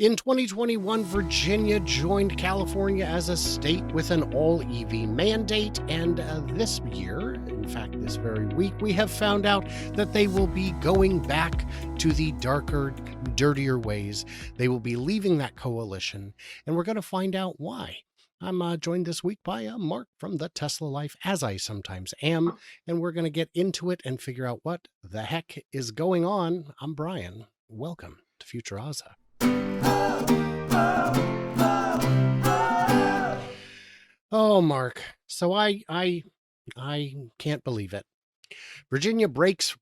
In 2021, Virginia joined California as a state with an all-EV mandate, and this year, in fact, this very week, we have found out that they will be going back to the darker, dirtier ways. They will be leaving that coalition, and we're going to find out why. I'm joined this week by Mark from the Tesla Life, as I sometimes am, and we're going to get into it and figure out what the heck is going on. I'm Brian. Welcome to Future Ozza. Oh, Mark. So I can't believe it. Virginia breaks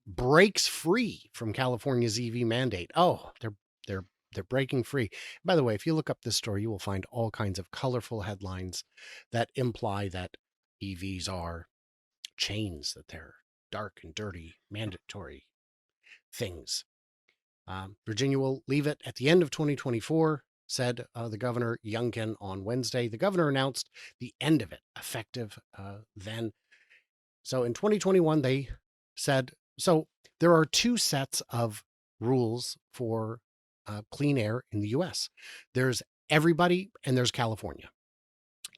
free from California's EV mandate. Oh, they're breaking free. By the way, if you look up this story, you will find all kinds of colorful headlines that imply that EVs are chains, that they're dark and dirty, mandatory things. Virginia will leave it at the end of 2024, said the Governor Youngkin on Wednesday. The governor announced the end of it, effective then. So in 2021, they said, so there are two sets of rules for clean air in the U.S. There's everybody and there's California.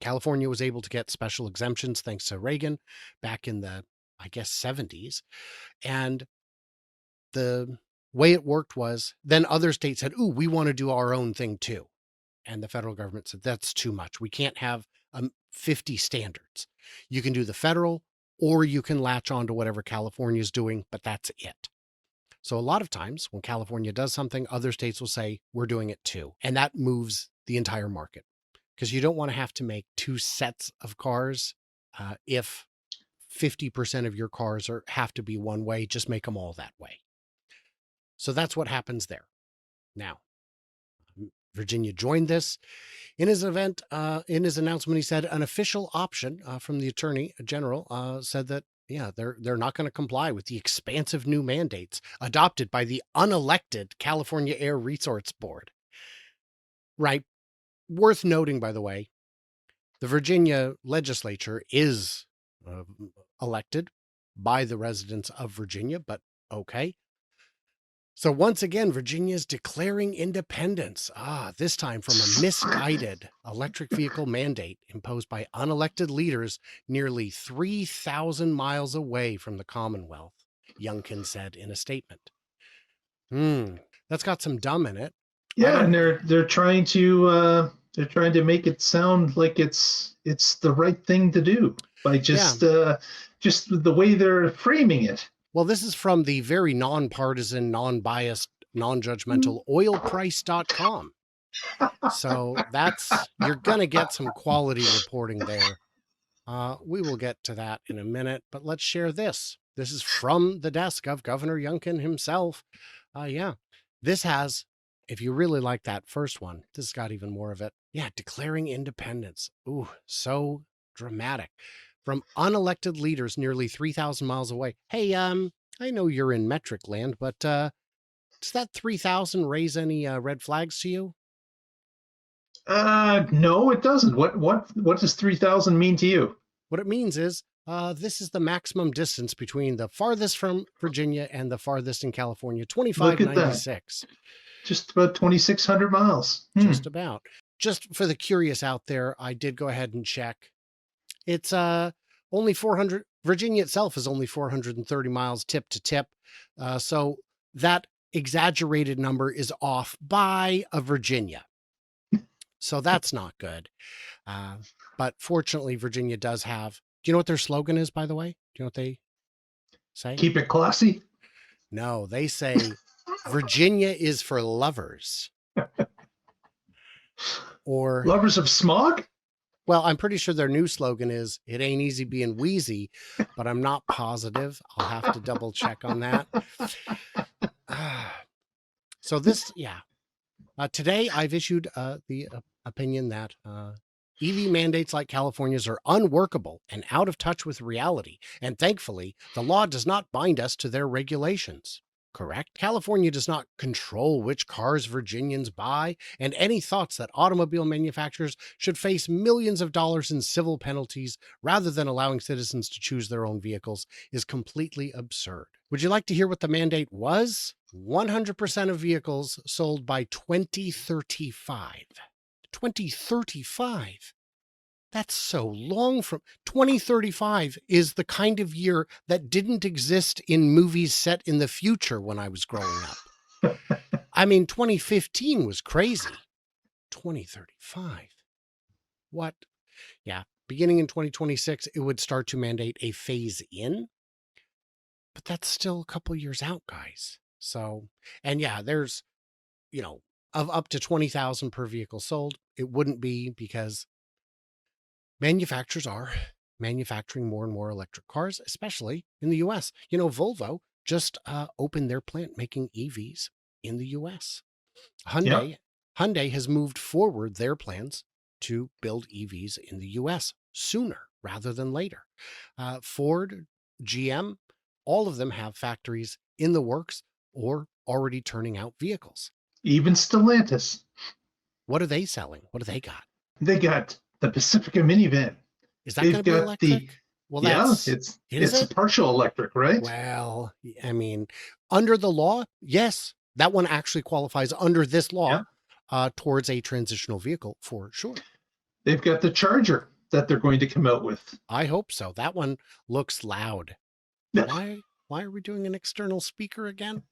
California was able to get special exemptions thanks to Reagan back in the, I guess, 70s. And the way it worked was then other states said, ooh, we want to do our own thing too. And the federal government said, that's too much. We can't have 50 standards. You can do the federal or you can latch on to whatever California is doing, but that's it. So a lot of times when California does something, other states will say, we're doing it too. And that moves the entire market because you don't want to have to make two sets of cars. If 50% of your cars have to be one way, just make them all that way. So that's what happens there. Now, Virginia joined this. In his announcement, he said an official option from the Attorney General said that, yeah, they're not going to comply with the expansive new mandates adopted by the unelected California Air Resources Board. Right. Worth noting, by the way, the Virginia legislature is elected by the residents of Virginia, but okay. So once again, Virginia is declaring independence, this time from a misguided electric vehicle mandate imposed by unelected leaders nearly 3,000 miles away from the Commonwealth, Youngkin said in a statement. That's got some dumb in it. Yeah, and they're trying to make it sound like it's the right thing to do by just the way they're framing it. Well, this is from the very nonpartisan, non-biased, non-judgmental oilprice.com. So you're going to get some quality reporting there. We will get to that in a minute, but let's share this. This is from the desk of Governor Youngkin himself. This has, if you really like that first one, this has got even more of it. Yeah, declaring independence. Ooh, so dramatic. From unelected leaders nearly 3,000 miles away. Hey, I know you're in metric land, but does that 3,000 raise any red flags to you? No, it doesn't. What does 3,000 mean to you? What it means is this is the maximum distance between the farthest from Virginia and the farthest in California, 2596. Just about 2,600 miles. Just about. Just for the curious out there, I did go ahead and check. It's only 400. Virginia itself is only 430 miles tip to tip. So that exaggerated number is off by a Virginia. So that's not good. But fortunately, Virginia does have, do you know what their slogan is, by the way? Do you know what they say? Keep it classy? No, they say Virginia is for lovers. Or lovers of smog? Well, I'm pretty sure their new slogan is, it ain't easy being wheezy, but I'm not positive. I'll have to double check on that. So this, today I've issued the opinion that EV mandates like California's are unworkable and out of touch with reality. And thankfully, the law does not bind us to their regulations. Correct. California does not control which cars Virginians buy, and any thoughts that automobile manufacturers should face millions of dollars in civil penalties rather than allowing citizens to choose their own vehicles is completely absurd. Would you like to hear what the mandate was? 100% of vehicles sold by 2035. 2035. That's so long. From 2035 is the kind of year that didn't exist in movies set in the future when I was growing up. I mean, 2015 was crazy. 2035. What? Yeah. Beginning in 2026, it would start to mandate a phase in, but that's still a couple years out, guys. So, and yeah, there's, of up to 20,000 per vehicle sold. It wouldn't be because manufacturers are manufacturing more and more electric cars, especially in the US. Volvo just opened their plant making EVs in the US. Yeah. Hyundai has moved forward their plans to build EVs in the US sooner rather than later. Ford, GM, all of them have factories in the works or already turning out vehicles. Even Stellantis. What are they selling? What do they got? They got the Pacifica minivan. Is that going They've to be got electric? Well, yeah, is it's it? partial electric, right? Well, I mean, under the law, yes, that one actually qualifies under this law Yeah. towards a transitional vehicle for sure. They've got the Charger that they're going to come out with. I hope so. That one looks loud. Why are we doing an external speaker again?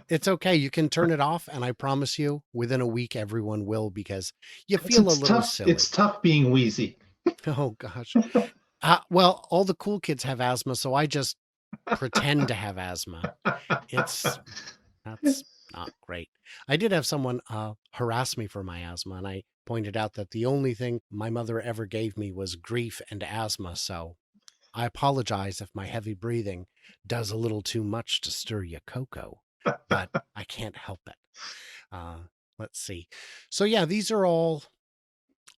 It's okay. You can turn it off, and I promise you, within a week, everyone will, because you feel a It's little tough. silly. It's tough being wheezy. Oh gosh. Well, all the cool kids have asthma, so I just pretend to have asthma. That's not great. I did have someone harass me for my asthma, and I pointed out that the only thing my mother ever gave me was grief and asthma. So I apologize if my heavy breathing does a little too much to stir your cocoa, but I can't help it. Let's see. So yeah, these are all,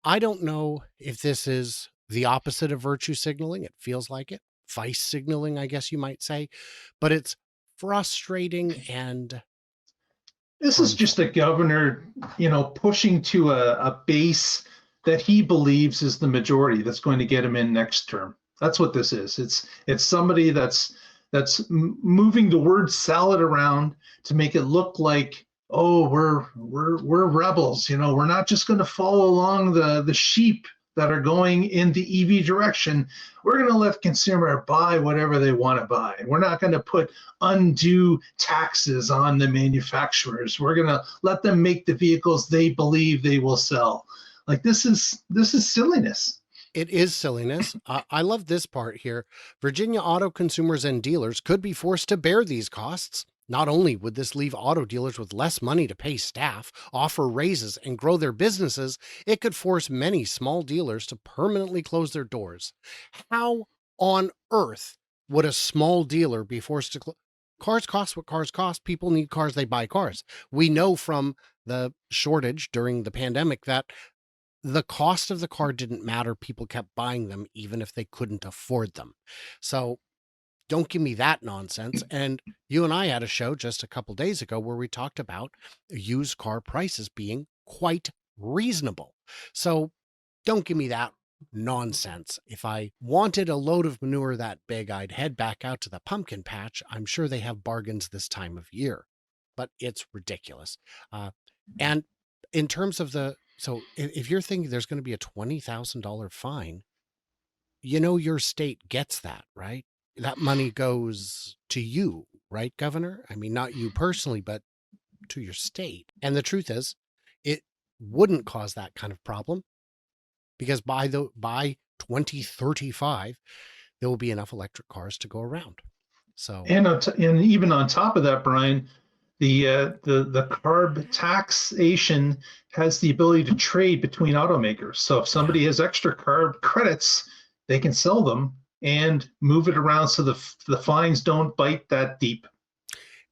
I don't know if this is the opposite of virtue signaling. It feels like it. Vice signaling, I guess you might say, but it's frustrating and This is harmful. just a governor, pushing to a base that he believes is the majority that's going to get him in next term. That's what this is. It's somebody that's moving the word salad around to make it look like, oh, we're rebels. We're not just going to follow along the sheep that are going in the EV direction. We're going to let consumer buy whatever they want to buy. We're not going to put undue taxes on the manufacturers. We're going to let them make the vehicles they believe they will sell. Like this is silliness. It is silliness. I love this part here. Virginia auto consumers and dealers could be forced to bear these costs. Not only would this leave auto dealers with less money to pay staff, offer raises, and grow their businesses, it could force many small dealers to permanently close their doors. How on earth would a small dealer be forced to close? Cars cost what cars cost. People need cars, they buy cars. We know from the shortage during the pandemic that the cost of the car didn't matter. People kept buying them even if they couldn't afford them. So don't give me that nonsense. And you and I had a show just a couple days ago where we talked about used car prices being quite reasonable. So don't give me that nonsense. If I wanted a load of manure that big, I'd head back out to the pumpkin patch. I'm sure they have bargains this time of year, but it's ridiculous. And in terms of so if you're thinking there's going to be a $20,000 fine, your state gets that, right? That money goes to you, right, Governor? I mean, not you personally, but to your state. And the truth is, it wouldn't cause that kind of problem because by 2035, there will be enough electric cars to go around. So, And even on top of that, Brian, the CARB taxation has the ability to trade between automakers. So if yeah. somebody has extra CARB credits, they can sell them and move it around so the fines don't bite that deep.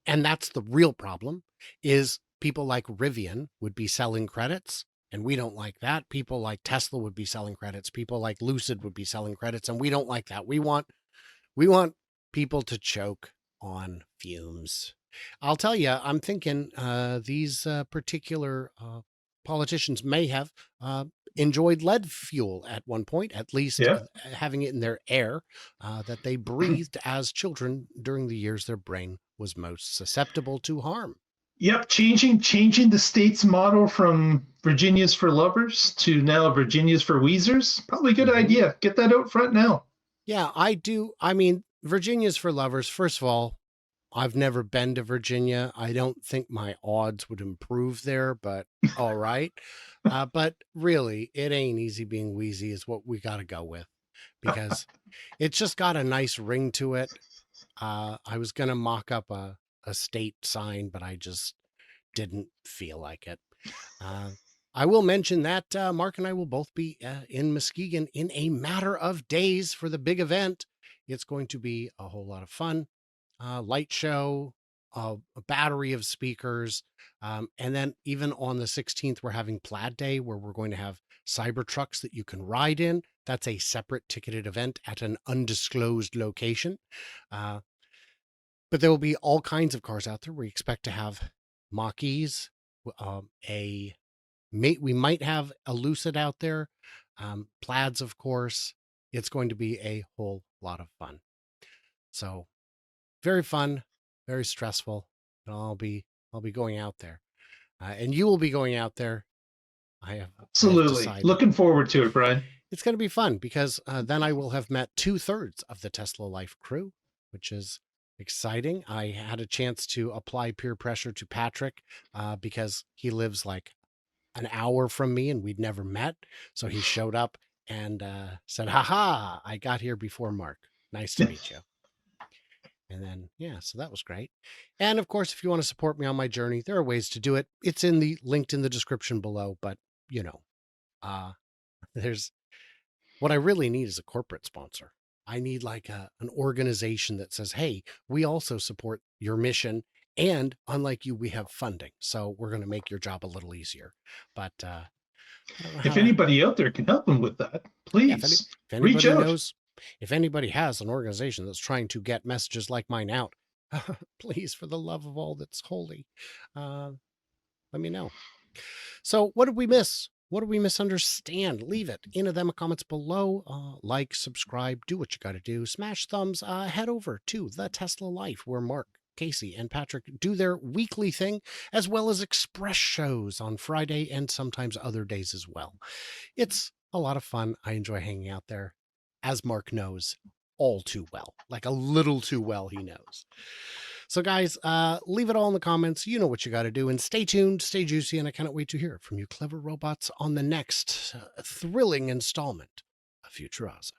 And that's the real problem is people like Rivian would be selling credits, and we don't like that. People like Tesla would be selling credits. People like Lucid would be selling credits, and we don't like that. We want people to choke on fumes. I'll tell you, I'm thinking these particular politicians may have enjoyed lead fuel at one point, at least Yeah. having it in their air that they breathed as children during the years their brain was most susceptible to harm. Yep, changing the state's motto from Virginia's for lovers to now Virginia's for Weezers. Probably a good Mm-hmm. idea. Get that out front now. Yeah, I do. I mean, Virginia's for lovers. First of all, I've never been to Virginia. I don't think my odds would improve there, but all right. But really, it ain't easy being wheezy is what we got to go with because it's just got a nice ring to it. I was going to mock up a state sign, but I just didn't feel like it. Uh, I will mention that Mark and I will both be in Muskegon in a matter of days for the big event. It's going to be a whole lot of fun. Light show, a battery of speakers. And then even on the 16th, we're having Plaid Day where we're going to have cyber trucks that you can ride in. That's a separate ticketed event at an undisclosed location. But there will be all kinds of cars out there. We expect to have Mach-E's, we might have a Lucid out there, Plaids, of course. It's going to be a whole lot of fun. So very fun, very stressful. But I'll be going out there, and you will be going out there. I have Absolutely. decided. Looking forward to it, Brian. It's going to be fun because then I will have met 2/3 of the Tesla Life crew, which is exciting. I had a chance to apply peer pressure to Patrick because he lives like an hour from me and we'd never met. So he showed up and said, "Ha, I got here before Mark. Nice to meet you." And then, yeah, so that was great. And of course, if you want to support me on my journey, there are ways to do it. It's linked in the description below, but you know, there's what I really need is a corporate sponsor. I need like an organization that says, "Hey, we also support your mission. And unlike you, we have funding. So we're going to make your job a little easier." But I don't know how If to. anybody out there can help him with that, Yeah, please if reach anybody out. knows, if anybody has an organization that's trying to get messages like mine out, please, for the love of all that's holy, uh, let me know. So what did we miss? What did we misunderstand? Leave it in the comments below. Like, subscribe, do what you got to do. Smash thumbs. Head over to the Tesla Life where Mark, Casey, and Patrick do their weekly thing, as well as express shows on Friday and sometimes other days as well. It's a lot of fun. I enjoy hanging out there, as Mark knows all too well, like a little too well, he knows. So guys, leave it all in the comments. You know what you got to do, and stay tuned, stay juicy, and I cannot wait to hear from you clever robots on the next thrilling installment of Futuraza.